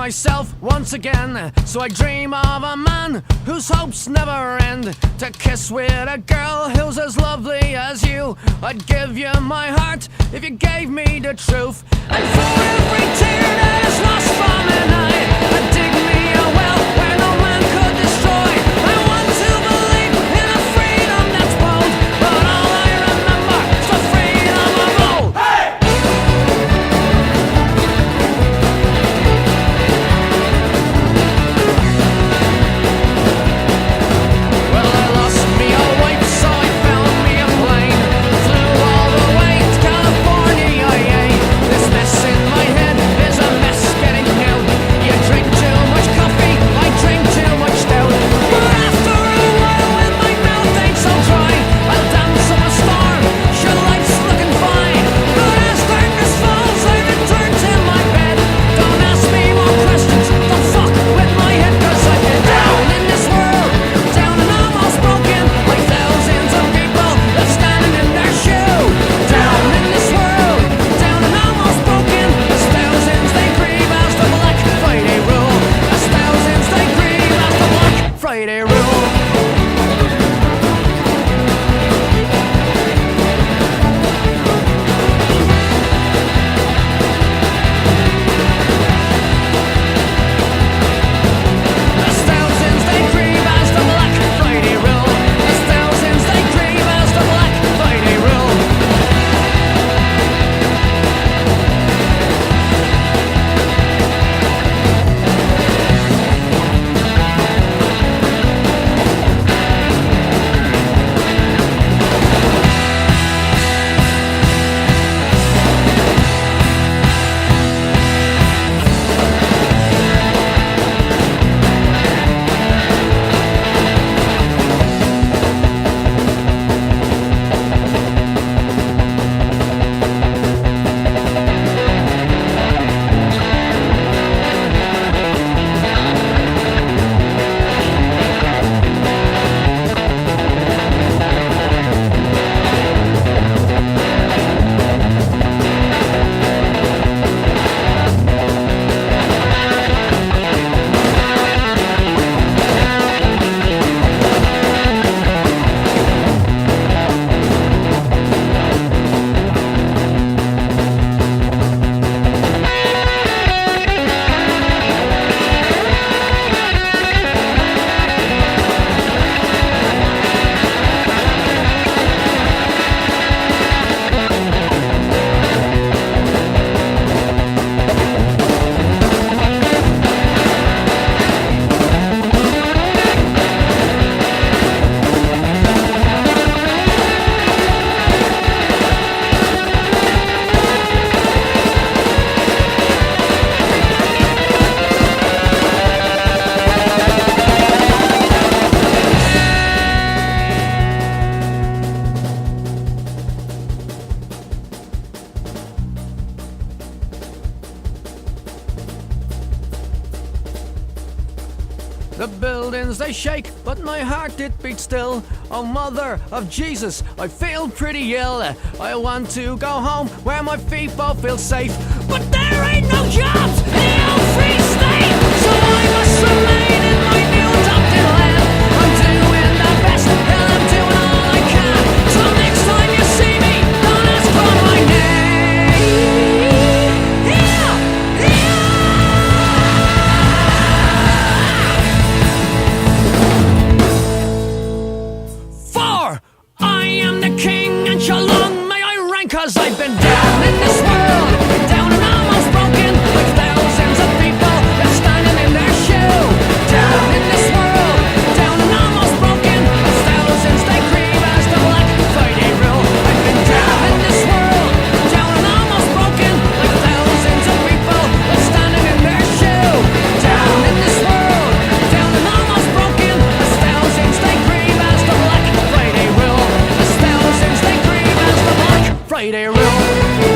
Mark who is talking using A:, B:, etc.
A: myself once again. So I dream of a man whose hopes never end, to kiss with a girl who's as lovely as you. I'd give you my heart if you gave me the truth. And for every tear that is lost from an eye, I'd dig me a well where no man could destroy. I want to believe in a freedom that's bold, but all I remember is the freedom of old. Hey! Well, I lost me a wife, so I found me a plane. Flew all the way to California, yeah. This mess in my head is a mess getting out. You drink too much coffee, I drink too much stout. But after a while, when my mouth ain't so dry, I'll dance on a storm, sure life's looking fine. But as darkness falls, I return to my bed. Don't ask me more questions, don't fuck with my head, 'cause I've been down in this world, down and almost broken, like thousands of people left standing in their shoe. Down in this world, down and almost broken, as thousands they grieve as the Black Friday rule. As thousands they grieve as the Black Friday rule. As thousands they grieve as the Black Friday rule. As thousands they grieve as the Black Friday rule. The buildings they shake, but my heart it beats still. Oh, Mother of Jesus, I feel pretty ill. I want to go home where my people feel safe, but there ain't no jobs in the old free state. So I must remain in my new adopted land. I'm doing the best, and I'm doing all I can. So next time you see me, don't ask for my name. Yeah, yeah. For I am the king, and shalom may I reign, 'cause I've been down in this world, down and almost broken, like thousands of people that's standing in their shoe. Down in this world, down and almost broken, as thousands they grieve as the Black Friday rule. I've been down in this world, down and almost broken, like thousands of people that's standing in their shoe. Down in this world, down and almost broken, as thousands they grieve as the Black Friday rule. As thousands they grieve as the Black Friday rule.